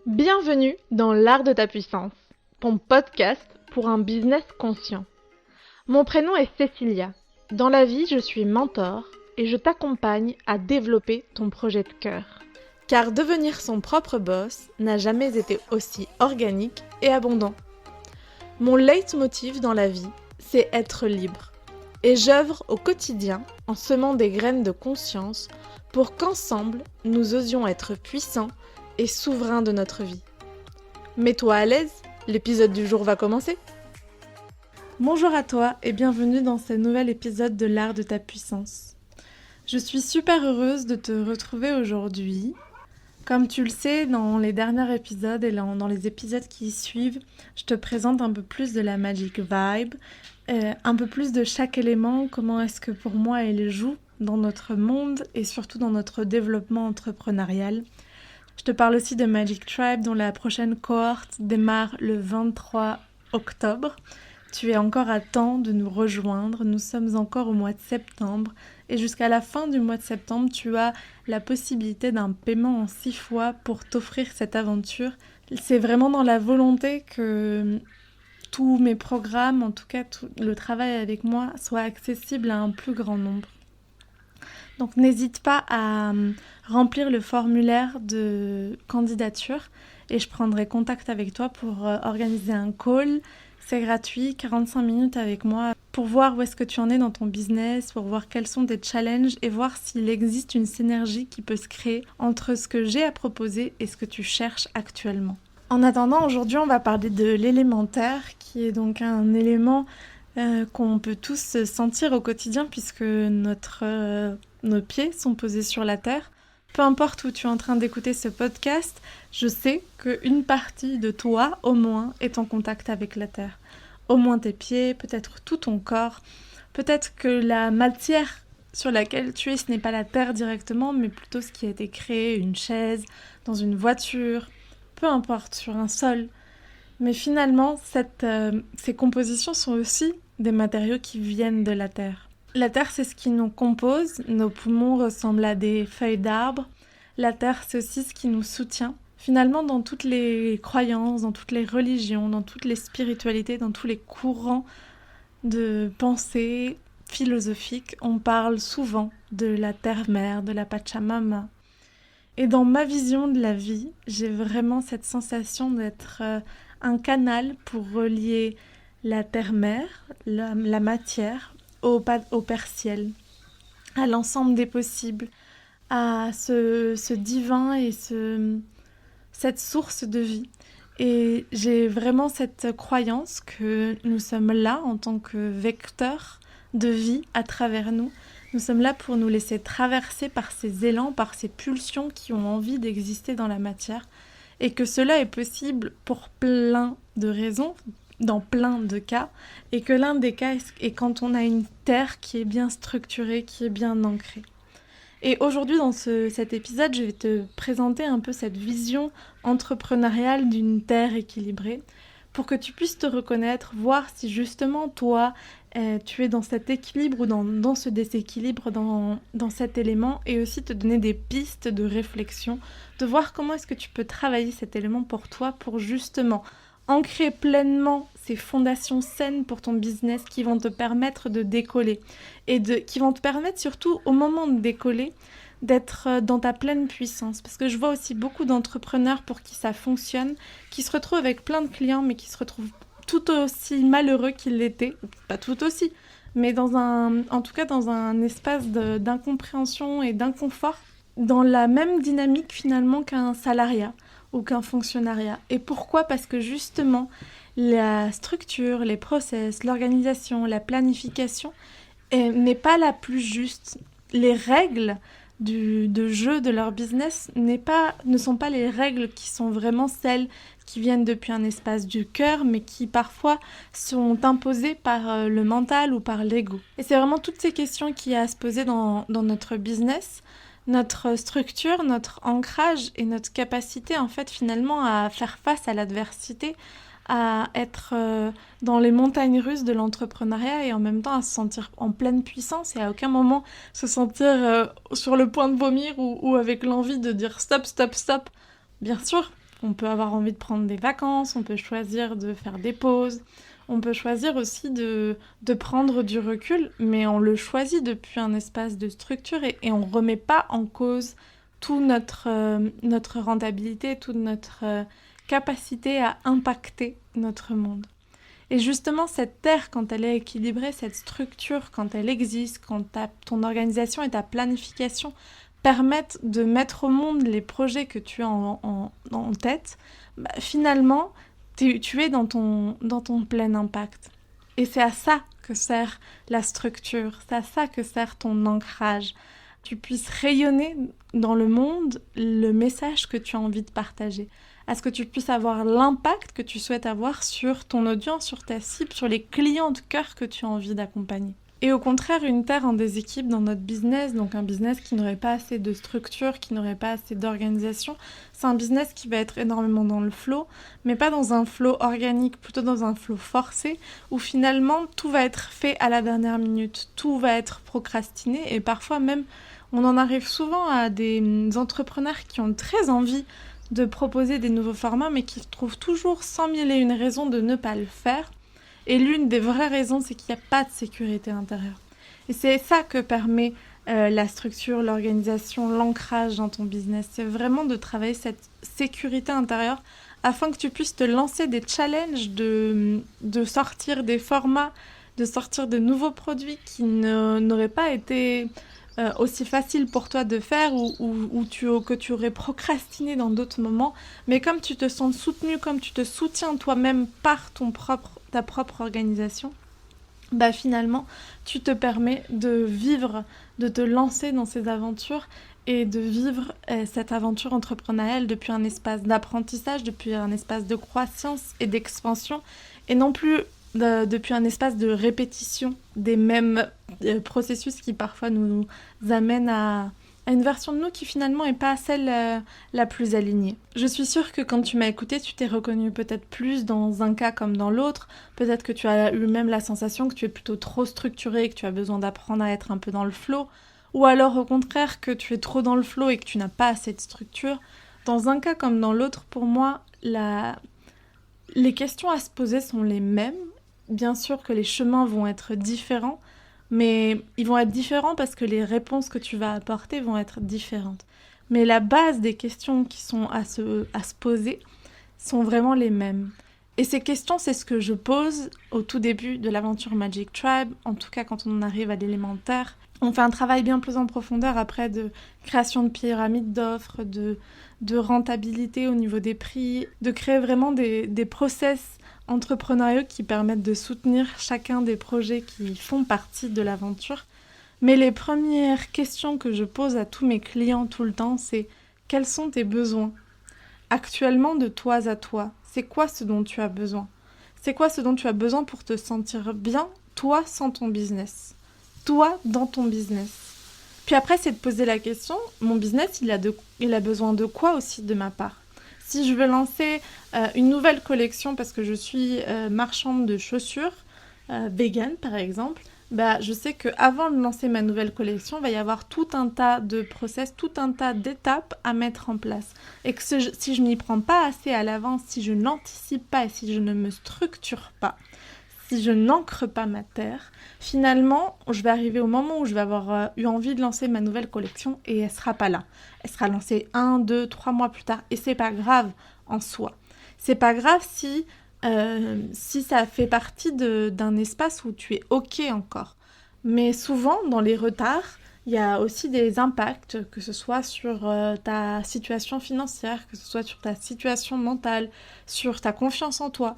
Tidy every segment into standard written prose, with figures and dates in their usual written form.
Bienvenue dans l'art de ta puissance, ton podcast pour un business conscient. Mon prénom est Cécilia. Dans la vie, je suis mentor et je t'accompagne à développer ton projet de cœur. Car devenir son propre boss n'a jamais été aussi organique et abondant. Mon leitmotiv dans la vie, c'est être libre. Et j'œuvre au quotidien en semant des graines de conscience pour qu'ensemble, nous osions être puissants et souverain de notre vie. Mets-toi à l'aise, l'épisode du jour va commencer. Bonjour à toi et bienvenue dans ce nouvel épisode de l'art de ta puissance. Je suis super heureuse de te retrouver aujourd'hui. Comme tu le sais, dans les derniers épisodes et dans les épisodes qui suivent, je te présente un peu plus de la Magic Vibe, un peu plus de chaque élément, comment est-ce que pour moi elle joue dans notre monde et surtout dans notre développement entrepreneurial. Je te parle aussi de Magic Tribe dont la prochaine cohorte démarre le 23 octobre. Tu es encore à temps de nous rejoindre, nous sommes encore au mois de septembre et jusqu'à la fin du mois de septembre, tu as la possibilité d'un paiement en 6 fois pour t'offrir cette aventure. C'est vraiment dans la volonté que tous mes programmes, en tout cas tout le travail avec moi, soit accessible à un plus grand nombre. Donc n'hésite pas à remplir le formulaire de candidature et je prendrai contact avec toi pour organiser un call. C'est gratuit, 45 minutes avec moi pour voir où est-ce que tu en es dans ton business, pour voir quels sont tes challenges et voir s'il existe une synergie qui peut se créer entre ce que j'ai à proposer et ce que tu cherches actuellement. En attendant, aujourd'hui, on va parler de l'élémentaire qui est donc un élément qu'on peut tous sentir au quotidien puisque nos pieds sont posés sur la terre. Peu importe où tu es en train d'écouter ce podcast, je sais qu'une partie de toi, au moins, est en contact avec la terre. Au moins tes pieds, peut-être tout ton corps. Peut-être que la matière sur laquelle tu es, ce n'est pas la terre directement, mais plutôt ce qui a été créé, une chaise, dans une voiture, peu importe, sur un sol. Mais finalement, ces compositions sont aussi des matériaux qui viennent de la terre. La terre, c'est ce qui nous compose. Nos poumons ressemblent à des feuilles d'arbre. La terre, c'est aussi ce qui nous soutient. Finalement, dans toutes les croyances, dans toutes les religions, dans toutes les spiritualités, dans tous les courants de pensée philosophiques, on parle souvent de la terre-mère, de la Pachamama. Et dans ma vision de la vie, j'ai vraiment cette sensation d'être un canal pour relier la terre-mère, la matière, au Père Ciel, à l'ensemble des possibles, à ce divin et cette source de vie. Et j'ai vraiment cette croyance que nous sommes là en tant que vecteurs de vie à travers nous. Nous sommes là pour nous laisser traverser par ces élans, par ces pulsions qui ont envie d'exister dans la matière. Et que cela est possible pour plein de raisons, dans plein de cas, et que l'un des cas est quand on a une terre qui est bien structurée, qui est bien ancrée. Et aujourd'hui, dans cet épisode, je vais te présenter un peu cette vision entrepreneuriale d'une terre équilibrée, pour que tu puisses te reconnaître, voir si justement toi, tu es dans cet équilibre ou dans ce déséquilibre, dans cet élément, et aussi te donner des pistes de réflexion, de voir comment est-ce que tu peux travailler cet élément pour toi, pour justement ancrer pleinement ces fondations saines pour ton business qui vont te permettre de décoller et qui vont te permettre surtout au moment de décoller d'être dans ta pleine puissance. Parce que je vois aussi beaucoup d'entrepreneurs pour qui ça fonctionne, qui se retrouvent avec plein de clients mais qui se retrouvent tout aussi malheureux qu'ils l'étaient, pas tout aussi, mais en tout cas dans un espace d'incompréhension et d'inconfort, dans la même dynamique finalement qu'un salariat ou qu'un fonctionnariat. Et pourquoi ? Parce que justement, la structure, les process, l'organisation, la planification n'est pas la plus juste. Les règles de jeu de leur business ne sont pas les règles qui sont vraiment celles qui viennent depuis un espace du cœur, mais qui parfois sont imposées par le mental ou par l'ego. Et c'est vraiment toutes ces questions qu'il y a à se poser dans notre business, notre structure, notre ancrage et notre capacité en fait finalement à faire face à l'adversité, à être dans les montagnes russes de l'entrepreneuriat et en même temps à se sentir en pleine puissance et à aucun moment se sentir sur le point de vomir ou avec l'envie de dire stop, stop, stop. Bien sûr, On peut avoir envie de prendre des vacances, on peut choisir de faire des pauses, on peut choisir aussi de prendre du recul, mais on le choisit depuis un espace de structure et on ne remet pas en cause toute notre rentabilité, toute notre capacité à impacter notre monde. Et justement, cette terre, quand elle est équilibrée, cette structure, quand elle existe, quand ton organisation et ta planification permettent de mettre au monde les projets que tu as en tête, finalement, tu es dans ton plein impact. Et c'est à ça que sert la structure, c'est à ça que sert ton ancrage. Tu puisses rayonner dans le monde le message que tu as envie de partager. À ce que tu puisses avoir l'impact que tu souhaites avoir sur ton audience, sur ta cible, sur les clients de cœur que tu as envie d'accompagner. Et au contraire, une terre en déséquilibre dans notre business, donc un business qui n'aurait pas assez de structure, qui n'aurait pas assez d'organisation, c'est un business qui va être énormément dans le flow, mais pas dans un flow organique, plutôt dans un flow forcé, où finalement tout va être fait à la dernière minute, tout va être procrastiné, et parfois même, on en arrive souvent à des entrepreneurs qui ont très envie de proposer des nouveaux formats, mais qui trouvent toujours 100 000 et une raisons de ne pas le faire. Et l'une des vraies raisons, c'est qu'il n'y a pas de sécurité intérieure. Et c'est ça que permet la structure, l'organisation, l'ancrage dans ton business. C'est vraiment de travailler cette sécurité intérieure afin que tu puisses te lancer des challenges, de sortir des formats, de sortir de nouveaux produits qui n'auraient pas été aussi facile pour toi de faire ou que tu aurais procrastiné dans d'autres moments. Mais comme tu te sens soutenu, comme tu te soutiens toi-même par ta propre organisation, finalement, tu te permets de vivre, de te lancer dans ces aventures et de vivre cette aventure entrepreneuriale depuis un espace d'apprentissage, depuis un espace de croissance et d'expansion, et non plus depuis un espace de répétition des mêmes processus qui parfois nous amènent à une version de nous qui finalement n'est pas celle la plus alignée. Je suis sûre que quand tu m'as écouté, tu t'es reconnu peut-être plus dans un cas comme dans l'autre. Peut-être que tu as eu même la sensation que tu es plutôt trop structuré et que tu as besoin d'apprendre à être un peu dans le flow. Ou alors au contraire que tu es trop dans le flow et que tu n'as pas assez de structure. Dans un cas comme dans l'autre, pour moi, les questions à se poser sont les mêmes. Bien sûr que les chemins vont être différents, mais ils vont être différents parce que les réponses que tu vas apporter vont être différentes. Mais la base des questions qui sont à se poser sont vraiment les mêmes. Et ces questions, c'est ce que je pose au tout début de l'aventure Magic Tribe, en tout cas quand on arrive à l'élémentaire. On fait un travail bien plus en profondeur après de création de pyramide d'offres, de rentabilité au niveau des prix, de créer vraiment des process entrepreneuriaux qui permettent de soutenir chacun des projets qui font partie de l'aventure. Mais les premières questions que je pose à tous mes clients tout le temps, c'est quels sont tes besoins ? Actuellement, de toi à toi, c'est quoi ce dont tu as besoin ? C'est quoi ce dont tu as besoin pour te sentir bien, toi sans ton business ? Toi dans ton business ? Puis après, c'est de poser la question, mon business, il a besoin de quoi aussi de ma part ? Si je veux lancer une nouvelle collection parce que je suis marchande de chaussures, vegan par exemple, je sais qu'avant de lancer ma nouvelle collection, il va y avoir tout un tas de process, tout un tas d'étapes à mettre en place. Et que si je ne m'y prends pas assez à l'avance, si je n'anticipe pas et si je ne me structure pas, si je n'ancre pas ma terre, finalement, je vais arriver au moment où je vais avoir eu envie de lancer ma nouvelle collection et elle sera pas là. Elle sera lancée 1, 2, 3 mois plus tard et c'est pas grave en soi. C'est pas grave si ça fait partie d'un espace où tu es OK encore. Mais souvent, dans les retards, il y a aussi des impacts, que ce soit sur ta situation financière, que ce soit sur ta situation mentale, sur ta confiance en toi.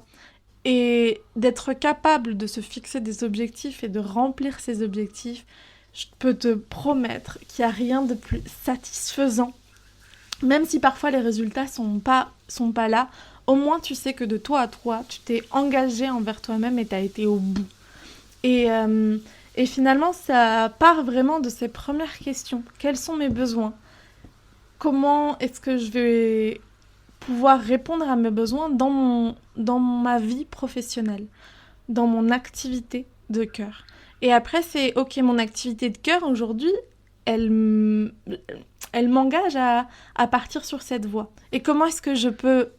Et d'être capable de se fixer des objectifs et de remplir ces objectifs, je peux te promettre qu'il n'y a rien de plus satisfaisant. Même si parfois les résultats sont pas là, au moins tu sais que de toi à toi, tu t'es engagé envers toi-même et tu as été au bout. Et finalement, ça part vraiment de ces premières questions. Quels sont mes besoins ? Comment est-ce que je vais pouvoir répondre à mes besoins dans ma vie professionnelle, dans mon activité de cœur. Et après, c'est OK, mon activité de cœur, aujourd'hui, elle elle m'engage à partir sur cette voie. Et comment est-ce que je peux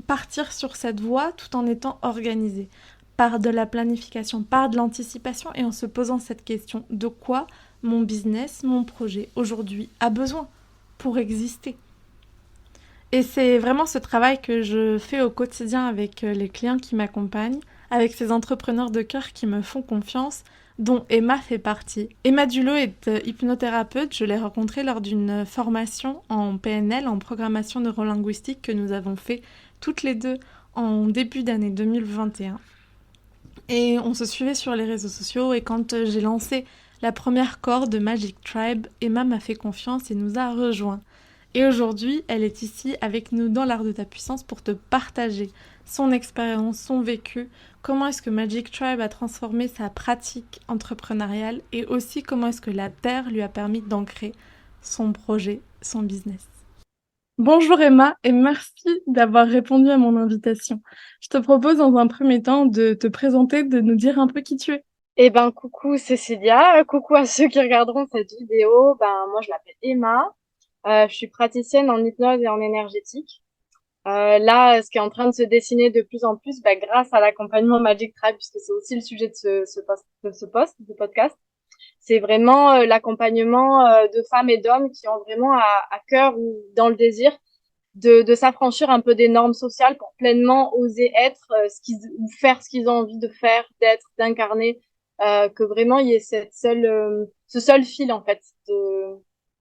partir sur cette voie tout en étant organisée? Par de la planification, par de l'anticipation et en se posant cette question: de quoi mon business, mon projet aujourd'hui a besoin pour exister? Et c'est vraiment ce travail que je fais au quotidien avec les clients qui m'accompagnent, avec ces entrepreneurs de cœur qui me font confiance, dont Emma fait partie. Emma Dulot est hypnothérapeute. Je l'ai rencontrée lors d'une formation en PNL, en programmation neurolinguistique, que nous avons fait toutes les deux en début d'année 2021. Et on se suivait sur les réseaux sociaux, et quand j'ai lancé la première cohorte de Magic Tribe, Emma m'a fait confiance et nous a rejoints. Et aujourd'hui, elle est ici avec nous dans l'art de ta puissance pour te partager son expérience, son vécu, comment est-ce que Magic Tribe a transformé sa pratique entrepreneuriale et aussi comment est-ce que la Terre lui a permis d'ancrer son projet, son business. Bonjour Emma et merci d'avoir répondu à mon invitation. Je te propose dans un premier temps de te présenter, de nous dire un peu qui tu es. Eh ben, coucou Cécilia, coucou à ceux qui regarderont cette vidéo. Moi, je m'appelle Emma. Je suis praticienne en hypnose et en énergétique. Là, ce qui est en train de se dessiner de plus en plus, grâce à l'accompagnement Magic Tribe, puisque c'est aussi le sujet de ce podcast, c'est vraiment l'accompagnement de femmes et d'hommes qui ont vraiment à cœur ou dans le désir de s'affranchir un peu des normes sociales pour pleinement oser être ou faire ce qu'ils ont envie de faire, d'être, d'incarner, que vraiment il y ait ce seul fil en fait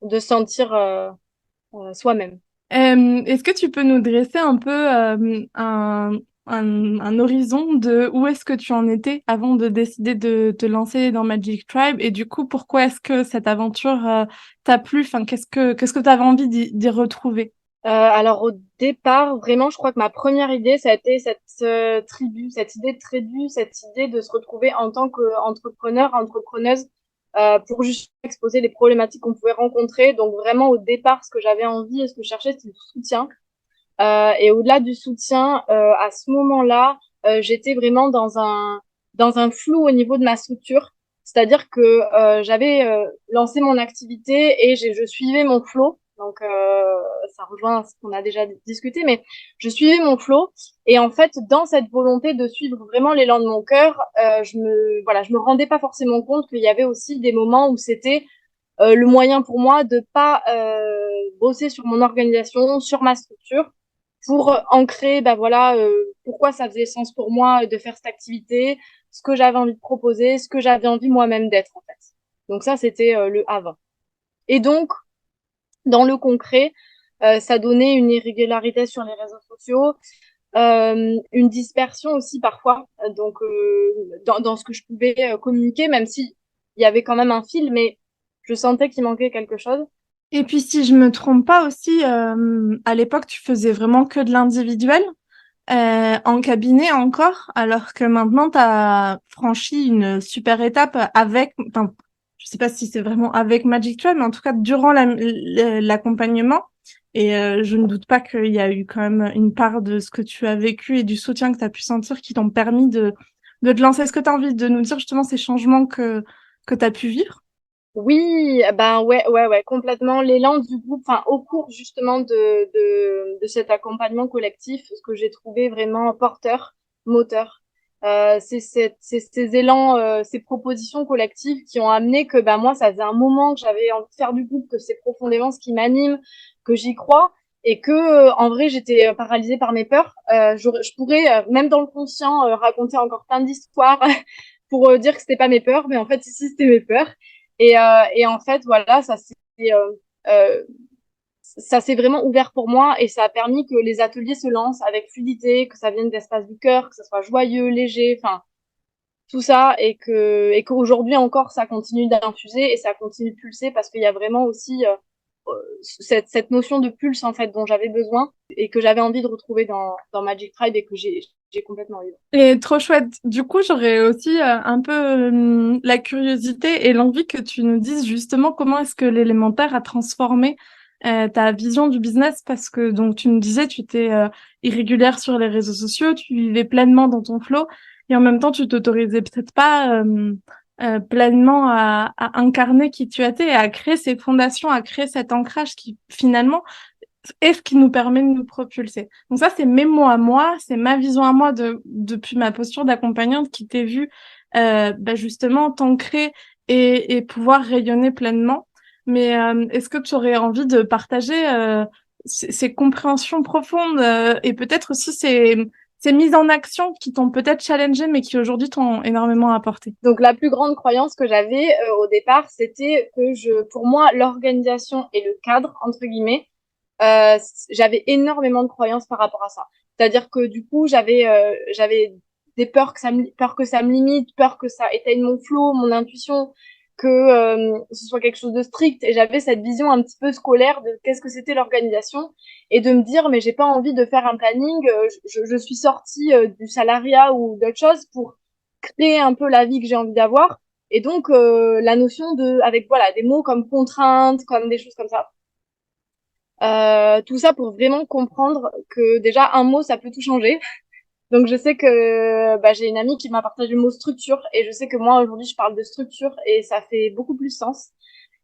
de sentir soi-même. Est-ce que tu peux nous dresser un peu un horizon de où est-ce que tu en étais avant de décider de te lancer dans Magic Tribe et du coup pourquoi est-ce que cette aventure t'a plu? Enfin, qu'est-ce que tu avais envie d'y retrouver? Alors au départ, vraiment, je crois que ma première idée, ça a été cette idée de tribu, cette idée de se retrouver en tant qu'entrepreneur, entrepreneuse, pour juste exposer les problématiques qu'on pouvait rencontrer. Donc vraiment au départ, ce que j'avais envie et ce que je cherchais, c'était du soutien. Et au-delà du soutien, à ce moment-là, j'étais vraiment dans un flou au niveau de ma structure. C'est-à-dire que j'avais lancé mon activité et je suivais mon flow. Donc ça rejoint ce qu'on a déjà discuté, mais je suivais mon flow. Et en fait, dans cette volonté de suivre vraiment l'élan de mon cœur, je me rendais pas forcément compte qu'il y avait aussi des moments où c'était le moyen pour moi de pas bosser sur mon organisation, sur ma structure, pour ancrer, pourquoi ça faisait sens pour moi de faire cette activité, ce que j'avais envie de proposer, ce que j'avais envie moi-même d'être, en fait. Donc ça, c'était le avant. Et donc, dans le concret, ça donnait une irrégularité sur les réseaux sociaux, une dispersion aussi parfois, dans ce que je pouvais communiquer, même si il y avait quand même un fil, mais je sentais qu'il manquait quelque chose. Et puis si je me trompe pas aussi, à l'époque tu faisais vraiment que de l'individuel, en cabinet encore, alors que maintenant tu as franchi une super étape avec, enfin, je sais pas si c'est vraiment avec Magic Tribe, mais en tout cas durant l'accompagnement. Et je ne doute pas qu'il y a eu quand même une part de ce que tu as vécu et du soutien que tu as pu sentir qui t'ont permis de te lancer. Est-ce que tu as envie de nous dire justement ces changements que tu as pu vivre? Oui, ouais, complètement. L'élan du groupe, enfin, au cours justement de cet accompagnement collectif, ce que j'ai trouvé vraiment porteur, moteur, c'est ces élans, ces propositions collectives qui ont amené que, moi, ça faisait un moment que j'avais envie de faire du groupe, que c'est profondément ce qui m'anime, que j'y crois, et que, en vrai, j'étais paralysée par mes peurs. Je pourrais, même dans le conscient, raconter encore plein d'histoires pour dire que c'était pas mes peurs, mais en fait, si, c'était mes peurs. Et en fait, voilà, euh, ça s'est vraiment ouvert pour moi et ça a permis que les ateliers se lancent avec fluidité, que ça vienne d'espace du cœur, que ça soit joyeux, léger, enfin tout ça et qu'aujourd'hui encore ça continue d'infuser et ça continue de pulser parce qu'il y a vraiment aussi cette notion de pulse en fait dont j'avais besoin et que j'avais envie de retrouver dans Magic Tribe et que j'ai complètement eu. Et trop chouette. Du coup, j'aurais aussi un peu la curiosité et l'envie que tu nous dises justement comment est-ce que l'élémentaire a transformé ta vision du business parce que donc tu nous disais tu étais irrégulière sur les réseaux sociaux, tu vivais pleinement dans ton flow et en même temps tu t'autorisais peut-être pas pleinement à incarner qui tu étais et à créer ces fondations, à créer cet ancrage qui finalement est ce qui nous permet de nous propulser. Donc ça, c'est mes mots à moi, c'est ma vision à moi depuis ma posture d'accompagnante qui t'ai vue justement t'ancrer et pouvoir rayonner pleinement. Mais est-ce que tu aurais envie de partager ces compréhensions profondes et peut-être aussi ces mises en action qui t'ont peut-être challengé mais qui aujourd'hui t'ont énormément apporté? Donc la plus grande croyance que j'avais au départ, c'était que pour moi, l'organisation et le cadre, entre guillemets, j'avais énormément de croyances par rapport à ça. C'est-à-dire que du coup, j'avais des peurs que ça me limite, peur que ça éteigne mon flow, mon intuition, que ce soit quelque chose de strict. Et j'avais cette vision un petit peu scolaire de qu'est-ce que c'était l'organisation et de me dire mais j'ai pas envie de faire un planning. Je suis sortie du salariat ou d'autre chose pour créer un peu la vie que j'ai envie d'avoir. Et donc la notion de avec voilà des mots comme contrainte, comme des choses comme ça. Tout ça pour vraiment comprendre que déjà un mot ça peut tout changer. Donc je sais que j'ai une amie qui m'a partagé le mot structure et je sais que moi aujourd'hui je parle de structure et ça fait beaucoup plus sens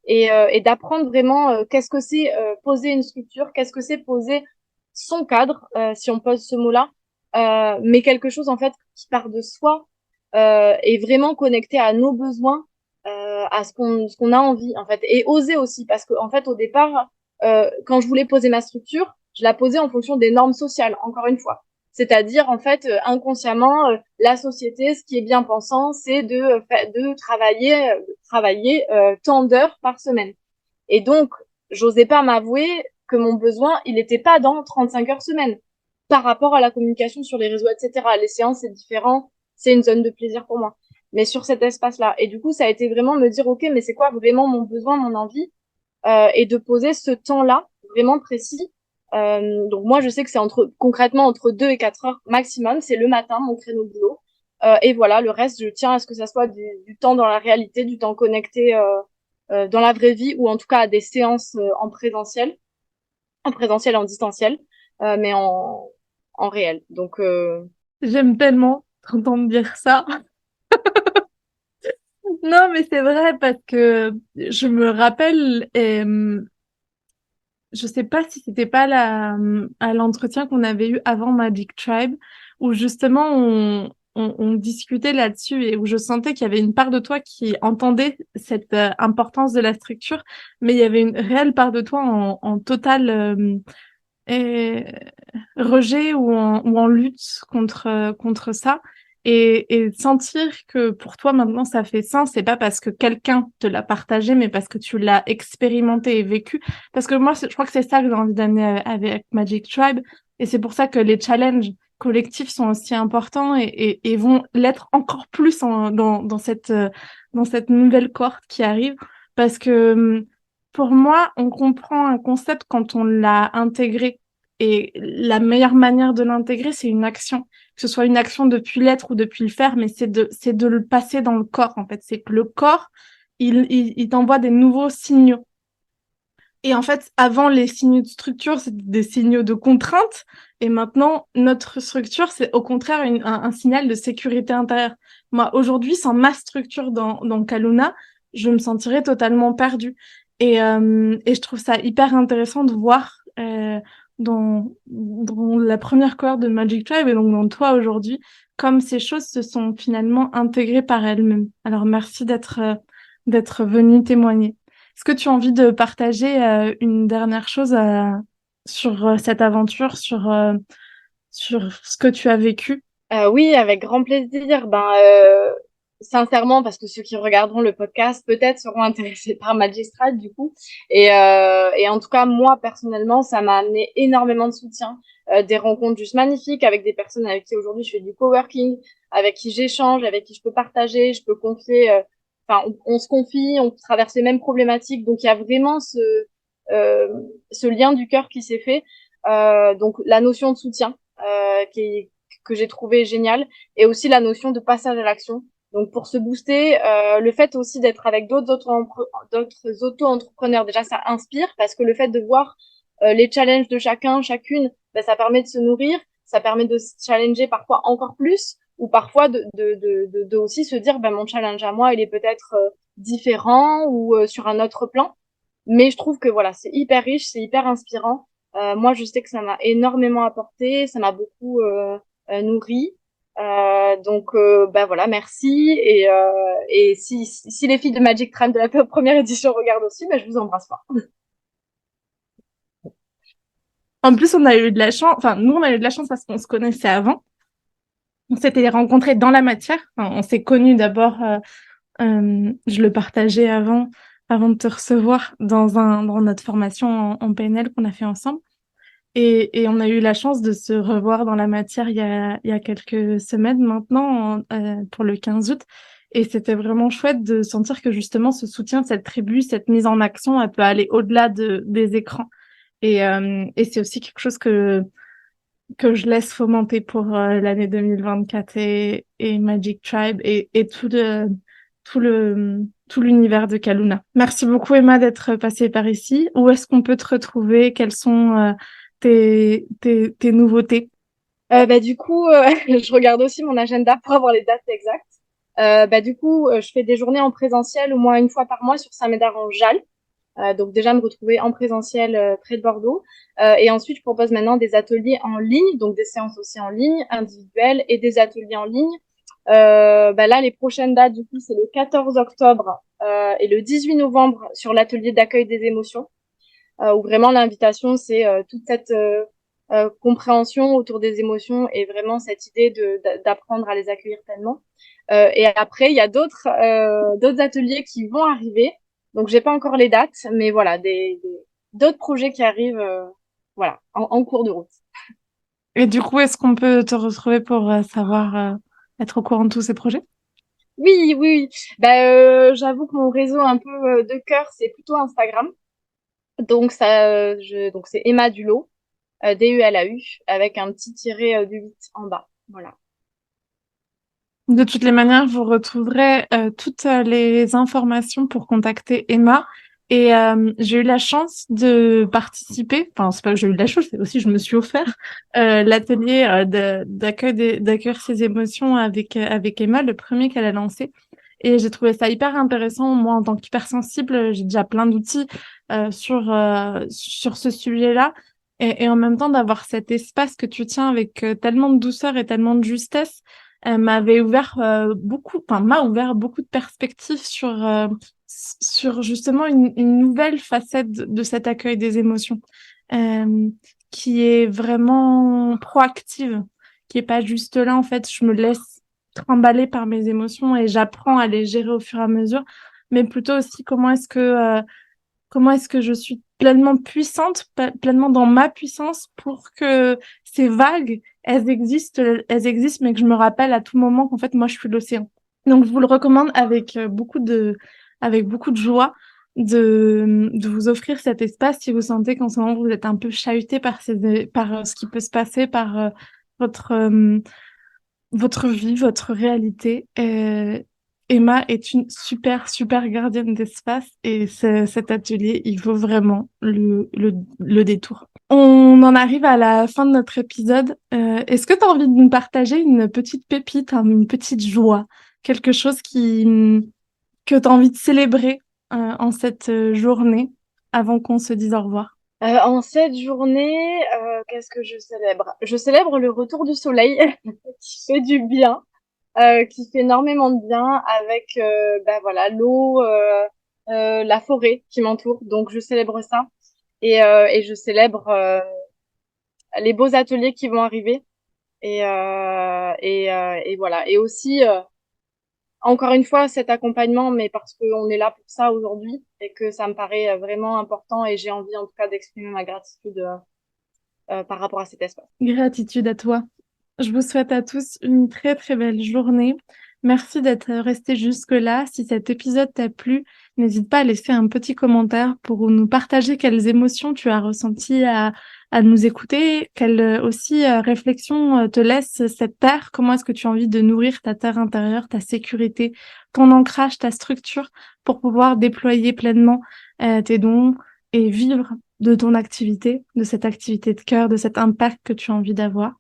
et d'apprendre vraiment qu'est-ce que c'est poser une structure, qu'est-ce que c'est poser son cadre si on pose ce mot-là, mais quelque chose en fait qui part de soi et vraiment connecté à nos besoins, à ce qu'on a envie en fait et oser aussi parce que en fait au départ quand je voulais poser ma structure, je la posais en fonction des normes sociales encore une fois. C'est-à-dire, en fait, inconsciemment, la société, ce qui est bien pensant, c'est de travailler tant d'heures par semaine. Et donc, j'osais pas m'avouer que mon besoin, il n'était pas dans 35 heures semaine par rapport à la communication sur les réseaux, etc. Les séances, c'est différent, c'est une zone de plaisir pour moi. Mais sur cet espace-là. Et du coup, ça a été vraiment me dire, OK, mais c'est quoi vraiment mon besoin, mon envie, et de poser ce temps-là vraiment précis. Donc moi, je sais que c'est concrètement entre 2 et 4 heures maximum. C'est le matin, mon créneau boulot. Et voilà, le reste, je tiens à ce que ça soit du temps dans la réalité, du temps connecté dans la vraie vie, ou en tout cas à des séances en distanciel, mais en réel. Donc, J'aime tellement t'entendre dire ça. Non, mais c'est vrai parce que je me rappelle, je sais pas si c'était pas à l'entretien qu'on avait eu avant Magic Tribe, où justement on discutait là-dessus et où je sentais qu'il y avait une part de toi qui entendait cette importance de la structure, mais il y avait une réelle part de toi en total et rejet ou en lutte contre ça. Et sentir que pour toi maintenant ça fait sens, c'est pas parce que quelqu'un te l'a partagé, mais parce que tu l'as expérimenté et vécu. Parce que moi, je crois que c'est ça que j'ai envie d'amener avec Magic Tribe. Et c'est pour ça que les challenges collectifs sont aussi importants et vont l'être encore plus dans cette nouvelle cohorte qui arrive. Parce que pour moi, on comprend un concept quand on l'a intégré. Et la meilleure manière de l'intégrer, c'est une action. Que ce soit une action depuis l'être ou depuis le faire, mais c'est de le passer dans le corps, en fait. C'est que le corps, il t'envoie des nouveaux signaux. Et en fait, avant, les signaux de structure, c'était des signaux de contrainte. Et maintenant, notre structure, c'est au contraire un signal de sécurité intérieure. Moi, aujourd'hui, sans ma structure dans Kaluna, je me sentirais totalement perdue. Et je trouve ça hyper intéressant de voir dans la première cohorte de Magic Tribe et donc dans toi aujourd'hui, comme ces choses se sont finalement intégrées par elles-mêmes. Alors, merci d'être venu témoigner. Est-ce que tu as envie de partager une dernière chose sur cette aventure, sur ce que tu as vécu? oui, avec grand plaisir. Sincèrement, parce que ceux qui regarderont le podcast peut-être seront intéressés par Magistrat du coup. Et en tout cas, moi personnellement, ça m'a amené énormément de soutien, des rencontres juste magnifiques avec des personnes avec qui aujourd'hui je fais du coworking, avec qui j'échange, avec qui je peux partager, je peux confier. Enfin, on se confie, on traverse les mêmes problématiques, donc il y a vraiment ce lien du cœur qui s'est fait. Donc la notion de soutien que j'ai trouvé génial et aussi la notion de passage à l'action. Donc pour se booster, le fait aussi d'être avec d'autres auto-entrepreneurs, déjà ça inspire parce que le fait de voir les challenges de chacune, ça permet de se nourrir, ça permet de se challenger parfois encore plus ou parfois de aussi se dire, ben, mon challenge à moi, il est peut-être différent ou sur un autre plan. Mais je trouve que voilà, c'est hyper riche, c'est hyper inspirant. Moi, je sais que ça m'a énormément apporté, ça m'a beaucoup nourri. Ben voilà, merci. Et si les filles de Magic Tram de la première édition regardent aussi, ben je vous embrasse fort. En plus, on a eu de la chance, enfin, nous, on a eu de la chance parce qu'on se connaissait avant. On s'était rencontrés dans la matière. Enfin, on s'est connus d'abord, je le partageais avant de te recevoir dans notre formation en PNL qu'on a fait ensemble. Et on a eu la chance de se revoir dans la matière il y a quelques semaines maintenant, pour le 15 août. Et c'était vraiment chouette de sentir que justement ce soutien de cette tribu, cette mise en action, elle peut aller au-delà des écrans. Et c'est aussi quelque chose que je laisse fomenter pour l'année 2024 et Magic Tribe et tout l'univers de Kaluna. Merci beaucoup Emma d'être passée par ici. Où est-ce qu'on peut te retrouver? Quelles sont tes nouveautés? Du coup, je regarde aussi mon agenda pour avoir les dates exactes. Du coup, je fais des journées en présentiel au moins une fois par mois sur Saint-Médard-en-Jalles. Donc déjà me retrouver en présentiel près de Bordeaux. Et ensuite, je propose maintenant des ateliers en ligne, donc des séances aussi en ligne, individuelles et des ateliers en ligne. Là, les prochaines dates, du coup, c'est le 14 octobre et le 18 novembre sur l'atelier d'accueil des émotions, où vraiment l'invitation, c'est toute cette compréhension autour des émotions et vraiment cette idée d'apprendre à les accueillir pleinement. Et après, il y a d'autres ateliers qui vont arriver. Donc, j'ai pas encore les dates, mais voilà, d'autres projets qui arrivent, voilà, en cours de route. Et du coup, est-ce qu'on peut te retrouver pour savoir être au courant de tous ces projets? Oui, oui, oui. J'avoue que mon réseau un peu de cœur, c'est plutôt Instagram. Donc donc c'est Emma Dulot, Dulau, avec un petit tiret du 8 en bas. Voilà. De toutes les manières, vous retrouverez toutes les informations pour contacter Emma. Et j'ai eu la chance de participer, enfin c'est pas que j'ai eu de la chance, c'est aussi je me suis offert l'atelier d'accueillir ses émotions avec Emma, le premier qu'elle a lancé. Et j'ai trouvé ça hyper intéressant. Moi, en tant qu'hypersensible, j'ai déjà plein d'outils sur ce sujet-là. Et en même temps, d'avoir cet espace que tu tiens avec tellement de douceur et tellement de justesse, m'avait ouvert m'a ouvert beaucoup de perspectives sur justement une nouvelle facette de cet accueil des émotions, euh, qui est vraiment proactive, qui est pas juste là, en fait, je me laisse trimballer par mes émotions et j'apprends à les gérer au fur et à mesure, mais plutôt aussi comment est-ce que je suis pleinement puissante, pleinement dans ma puissance pour que ces vagues, elles existent, mais que je me rappelle à tout moment qu'en fait, moi, je suis l'océan. Donc, je vous le recommande avec beaucoup de joie de vous offrir cet espace si vous sentez qu'en ce moment, vous êtes un peu chahuté par ce qui peut se passer, par votre, euh, votre vie, votre réalité. Emma est une super gardienne d'espace et cet atelier, il vaut vraiment le détour. On en arrive à la fin de notre épisode. Est-ce que tu as envie de nous partager une petite pépite, hein, une petite joie, quelque chose que tu as envie de célébrer en cette journée avant qu'on se dise au revoir? En cette journée, qu'est-ce que je célèbre? Je célèbre le retour du soleil qui fait du bien, qui fait énormément de bien avec voilà l'eau, la forêt qui m'entoure. Donc je célèbre ça et je célèbre les beaux ateliers qui vont arriver et voilà. Et aussi encore une fois cet accompagnement, mais parce qu'on est là pour ça aujourd'hui et que ça me paraît vraiment important et j'ai envie en tout cas d'exprimer ma gratitude par rapport à cet espace. Gratitude à toi. Je vous souhaite à tous une très belle journée. Merci d'être resté jusque-là. Si cet épisode t'a plu, n'hésite pas à laisser un petit commentaire pour nous partager quelles émotions tu as ressenties à nous écouter, quelle aussi réflexion te laisse cette terre, comment est-ce que tu as envie de nourrir ta terre intérieure, ta sécurité, ton ancrage, ta structure pour pouvoir déployer pleinement tes dons et vivre de ton activité, de cette activité de cœur, de cet impact que tu as envie d'avoir.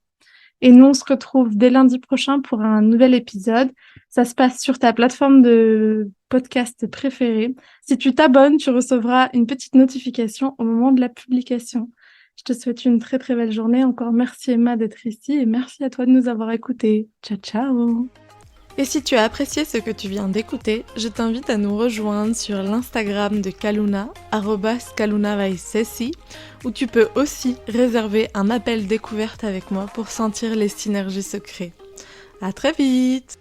Et nous, on se retrouve dès lundi prochain pour un nouvel épisode. Ça se passe sur ta plateforme de podcast préférée. Si tu t'abonnes, tu recevras une petite notification au moment de la publication. Je te souhaite une très très belle journée. Encore merci Emma d'être ici et merci à toi de nous avoir écoutés. Ciao ciao! Et si tu as apprécié ce que tu viens d'écouter, je t'invite à nous rejoindre sur l'Instagram de Kaluna, @kalunavaisesi, où tu peux aussi réserver un appel découverte avec moi pour sentir les synergies secrets. À très vite!